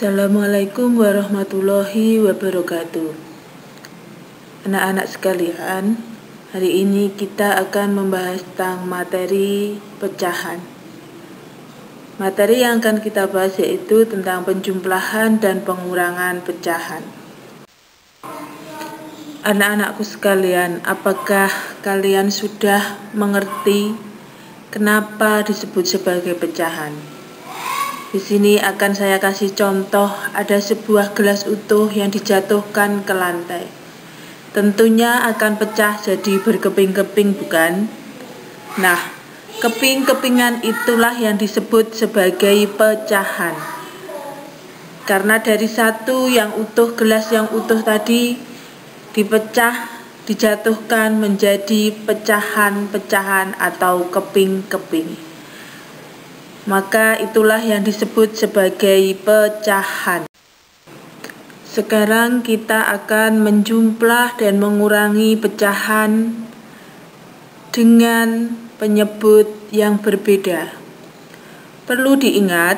Assalamualaikum warahmatullahi wabarakatuh. Anak-anak sekalian, hari ini kita akan membahas tentang materi pecahan. Materi yang akan kita bahas yaitu tentang penjumlahan dan pengurangan pecahan. Anak-anakku sekalian, apakah kalian sudah mengerti kenapa disebut sebagai pecahan? Di sini akan saya kasih contoh, ada sebuah gelas utuh yang dijatuhkan ke lantai. Tentunya akan pecah jadi berkeping-keping, bukan? Nah, keping-kepingan itulah yang disebut sebagai pecahan. Karena dari satu yang utuh, gelas yang utuh tadi dipecah, dijatuhkan menjadi pecahan-pecahan atau keping-keping. Maka itulah yang disebut sebagai pecahan. Sekarang kita akan menjumlah dan mengurangi pecahan dengan penyebut yang berbeda. Perlu diingat,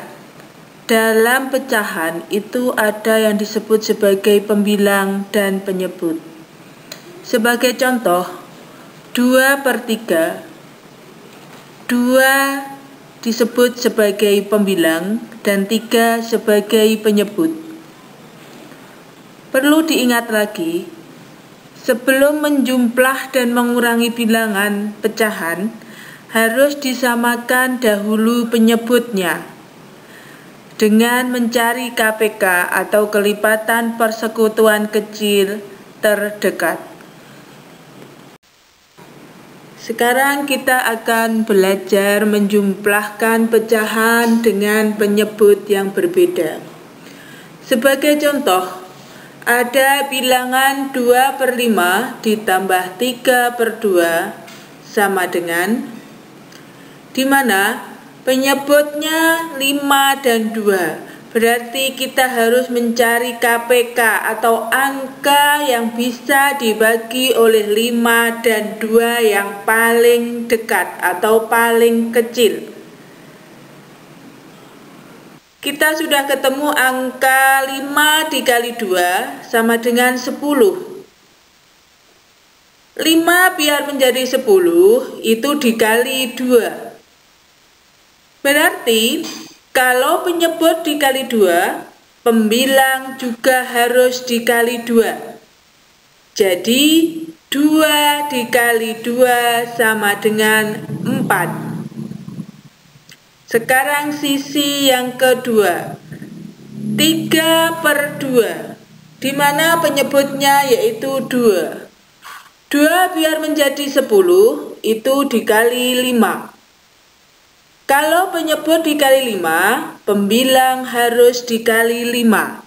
dalam pecahan itu ada yang disebut sebagai pembilang dan penyebut. Sebagai contoh, 2/3, 2 disebut sebagai pembilang dan 3 sebagai penyebut. Perlu diingat lagi, sebelum menjumlah dan mengurangi bilangan pecahan, harus disamakan dahulu penyebutnya dengan mencari KPK atau kelipatan persekutuan kecil terdekat. Sekarang kita akan belajar menjumlahkan pecahan dengan penyebut yang berbeda. Sebagai contoh, ada bilangan 2/5 ditambah 3/2 sama dengan, di mana penyebutnya 5 dan 2. Berarti kita harus mencari KPK atau angka yang bisa dibagi oleh 5 dan 2 yang paling dekat atau paling kecil. Kita sudah ketemu angka 5 dikali 2 sama dengan 10. 5 biar menjadi 10 itu dikali 2. Berarti kalau penyebut dikali 2, pembilang juga harus dikali 2. Jadi 2 dikali 2 sama dengan 4. Sekarang sisi yang kedua, 3/2, di mana penyebutnya yaitu 2. 2 biar menjadi 10, itu dikali 5. Kalau penyebut dikali 5, pembilang harus dikali 5.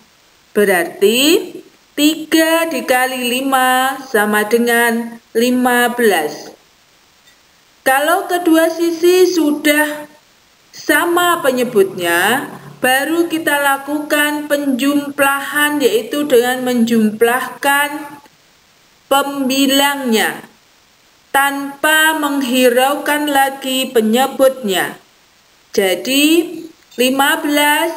Berarti 3 dikali 5 sama dengan 15. Kalau kedua sisi sudah sama penyebutnya, baru kita lakukan penjumlahan, yaitu dengan menjumlahkan pembilangnya tanpa menghiraukan lagi penyebutnya. Jadi 15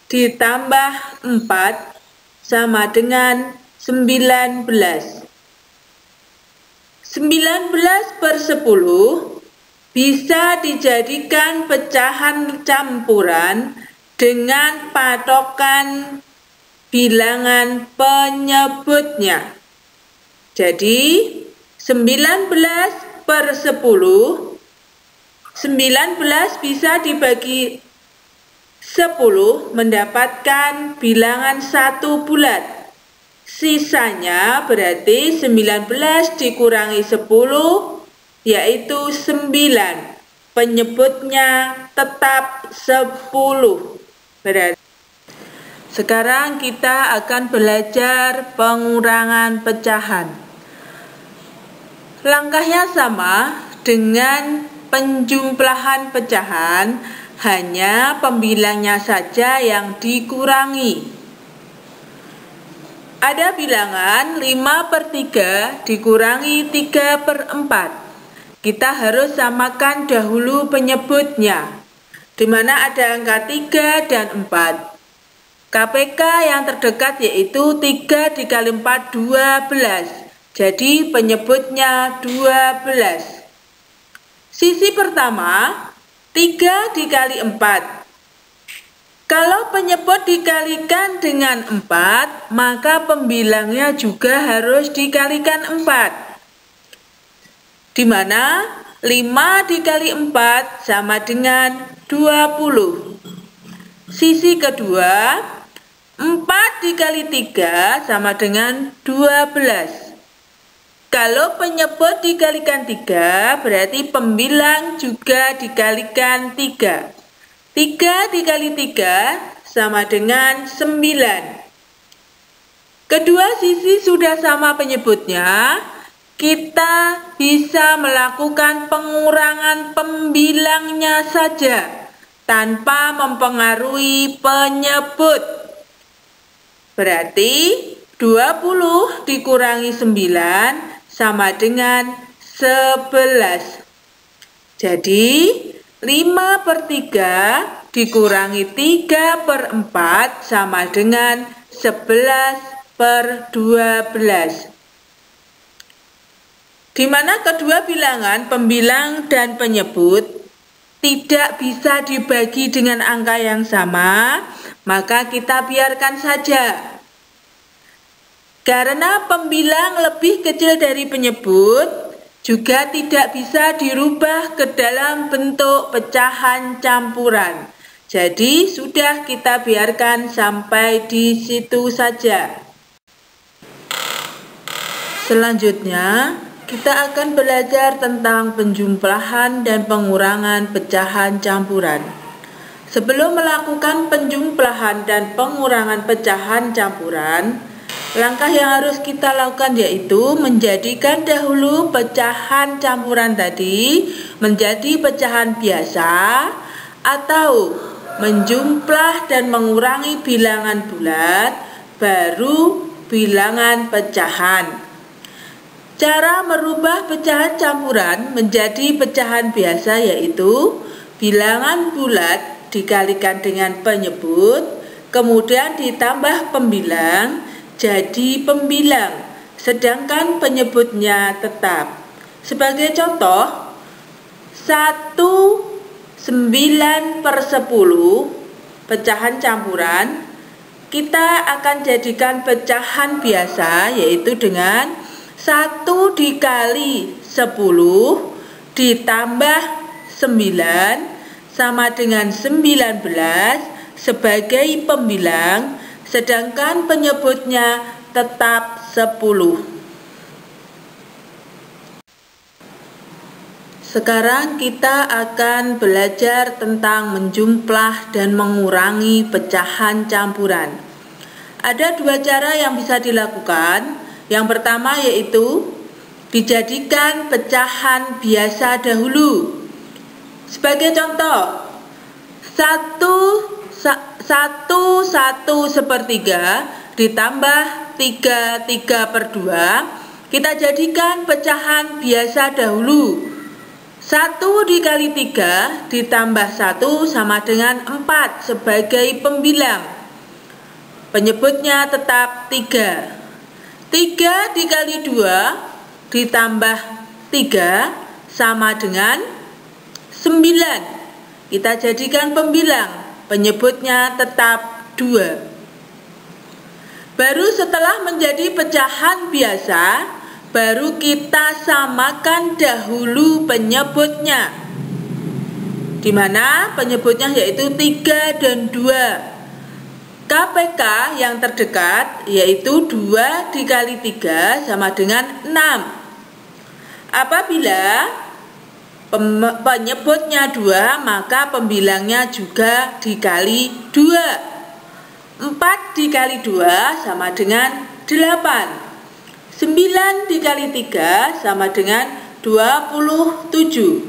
ditambah 4 sama dengan 19. 19/10 bisa dijadikan pecahan campuran dengan patokan bilangan penyebutnya. Jadi 19/10, 19 bisa dibagi 10 mendapatkan bilangan 1 bulat. Sisanya berarti 19 dikurangi 10 yaitu 9. Penyebutnya tetap 10. Berarti sekarang kita akan belajar pengurangan pecahan. Langkahnya sama dengan penjumlahan pecahan, hanya pembilangnya saja yang dikurangi. Ada bilangan 5/3 dikurangi 3/4. Kita harus samakan dahulu penyebutnya, di mana ada angka 3 dan 4. KPK yang terdekat yaitu 3 dikali 4, 12. Jadi penyebutnya 12. Sisi pertama, 3 dikali 4. Kalau penyebut dikalikan dengan 4, maka pembilangnya juga harus dikalikan 4. Di mana 5 dikali 4 sama dengan 20. Sisi kedua, 4 dikali 3 sama dengan 12. Kalau penyebut dikalikan 3, berarti pembilang juga dikalikan 3. 3 dikali 3 sama dengan 9. Kedua sisi sudah sama penyebutnya, kita bisa melakukan pengurangan pembilangnya saja tanpa mempengaruhi penyebut. Berarti 20 dikurangi 9 sama dengan 11. Jadi 5/3 dikurangi 3/4 sama dengan 11/12. Di mana kedua bilangan pembilang dan penyebut tidak bisa dibagi dengan angka yang sama, maka kita biarkan saja. Karena pembilang lebih kecil dari penyebut, juga tidak bisa dirubah ke dalam bentuk pecahan campuran. Jadi sudah kita biarkan sampai di situ saja. Selanjutnya, kita akan belajar tentang penjumlahan dan pengurangan pecahan campuran. Sebelum melakukan penjumlahan dan pengurangan pecahan campuran, langkah yang harus kita lakukan yaitu menjadikan dahulu pecahan campuran tadi menjadi pecahan biasa atau menjumlah dan mengurangi bilangan bulat baru bilangan pecahan. Cara merubah pecahan campuran menjadi pecahan biasa yaitu bilangan bulat dikalikan dengan penyebut, kemudian ditambah pembilang jadi pembilang, sedangkan penyebutnya tetap. Sebagai contoh, 1/9/10 pecahan campuran kita akan jadikan pecahan biasa yaitu dengan 1 dikali 10 ditambah 9 sama dengan 19 sebagai pembilang, sedangkan penyebutnya tetap 10. Sekarang kita akan belajar tentang menjumlah dan mengurangi pecahan campuran. Ada dua cara yang bisa dilakukan. Yang pertama yaitu dijadikan pecahan biasa dahulu. Sebagai contoh, 1/3 ditambah 3/2 kita jadikan pecahan biasa dahulu. 1 dikali 3 ditambah 1 sama dengan 4 sebagai pembilang. Penyebutnya tetap 3. 3 dikali 2 ditambah 3 sama dengan 9. Kita jadikan pembilang, penyebutnya tetap 2. Baru setelah menjadi pecahan biasa, baru kita samakan dahulu penyebutnya. Di mana penyebutnya yaitu 3 dan 2. KPK yang terdekat yaitu 2 dikali 3 sama dengan 6. Apabila penyebutnya 2, maka pembilangnya juga dikali 2. 4 dikali 2 sama dengan 8. 9 dikali 3 sama dengan 27.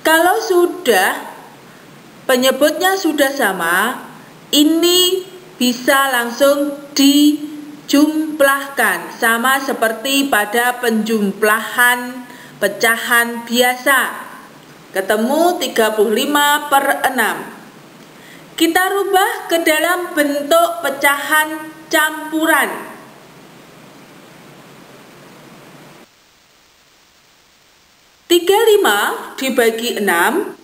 Kalau sudah penyebutnya sudah sama, ini bisa langsung dijumlahkan sama seperti pada penjumlahan pecahan biasa. Ketemu 35/6. kita rubah ke dalam bentuk pecahan campuran. 35 dibagi 6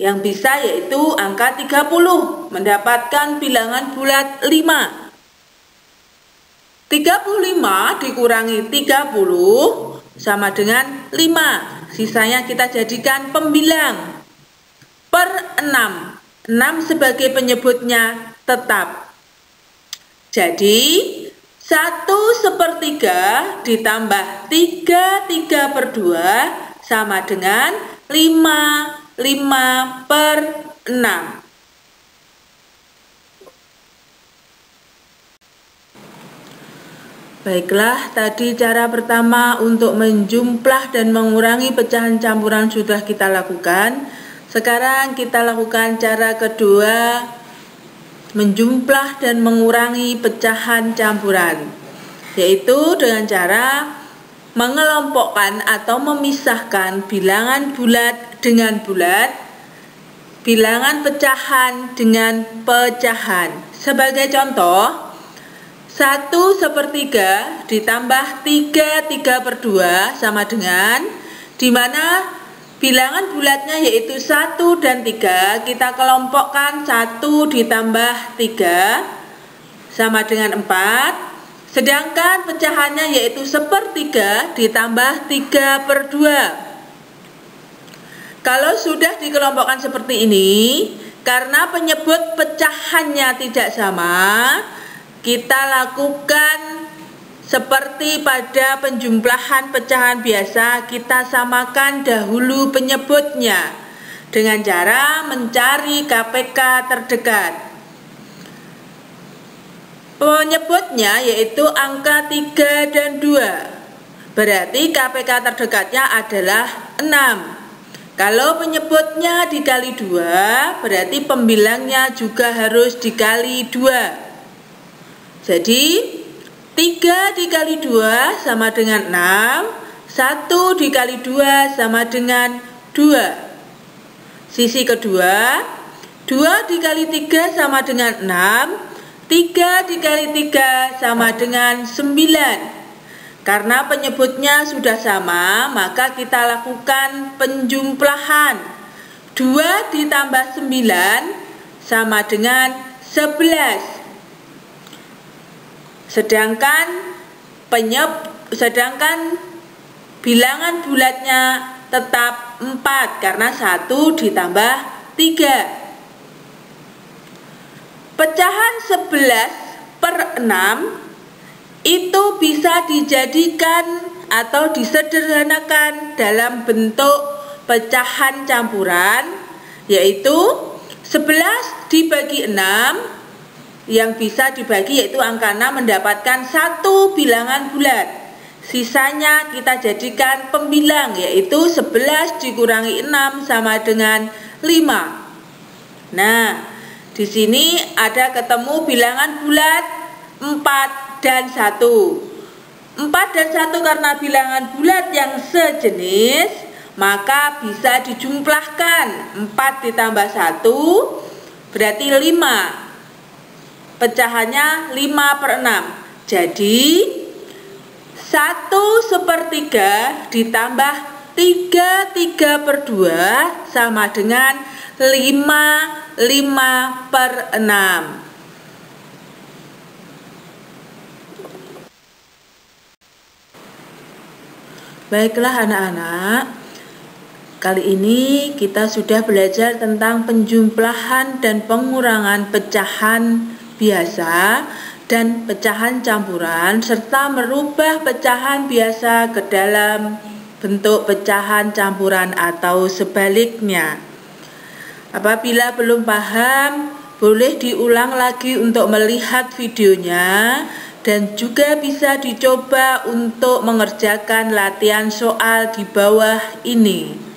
yang bisa yaitu angka 30, mendapatkan bilangan bulat 5. 35 dikurangi 30 sama dengan 5. Sisanya kita jadikan pembilang per 6. 6 sebagai penyebutnya tetap. Jadi 1/3 ditambah 3/2 sama dengan 5/6. Baiklah, tadi cara pertama untuk menjumlah dan mengurangi pecahan campuran sudah kita lakukan. Sekarang kita lakukan cara kedua, menjumlah dan mengurangi pecahan campuran, yaitu dengan cara mengelompokkan atau memisahkan bilangan bulat dengan bulat, bilangan pecahan dengan pecahan. Sebagai contoh, 1/3 ditambah 3/2 sama dengan, di mana bilangan bulatnya yaitu 1 dan 3, kita kelompokkan 1 ditambah 3 sama dengan 4, sedangkan pecahannya yaitu 1/3 ditambah 3/2. Kalau sudah dikelompokkan seperti ini, karena penyebut pecahannya tidak sama, kita lakukan seperti pada penjumlahan pecahan biasa, kita samakan dahulu penyebutnya dengan cara mencari KPK terdekat. Penyebutnya yaitu angka 3 dan 2. Berarti KPK terdekatnya adalah 6. Kalau penyebutnya dikali 2, berarti pembilangnya juga harus dikali 2. Jadi 3 dikali 2 sama dengan 6, 1 dikali 2 sama dengan 2. Sisi kedua, 2 dikali 3 sama dengan 6, 3 dikali 3 sama dengan 9. Karena penyebutnya sudah sama, maka kita lakukan penjumlahan. 2 ditambah 9 sama dengan 11. Sedangkan bilangan bulatnya tetap 4 karena 1 ditambah 3. Pecahan 11/6 itu bisa dijadikan atau disederhanakan dalam bentuk pecahan campuran, yaitu 11 dibagi 6 yang bisa dibagi yaitu angka 6 mendapatkan 1 bilangan bulat. Sisanya kita jadikan pembilang, yaitu 11 dikurangi 6 sama dengan 5. Nah, di sini ada ketemu bilangan bulat 4 dan 1. 4 dan 1 karena bilangan bulat yang sejenis, maka bisa dijumlahkan. 4 ditambah 1 berarti 5. Pecahannya 5/6. Jadi 1/3 ditambah 3/2 sama dengan 5/6. Baiklah anak-anak, kali ini kita sudah belajar tentang penjumlahan dan pengurangan pecahan biasa dan pecahan campuran, serta merubah pecahan biasa ke dalam bentuk pecahan campuran atau sebaliknya. Apabila belum paham, boleh diulang lagi untuk melihat videonya, dan juga bisa dicoba untuk mengerjakan latihan soal di bawah ini.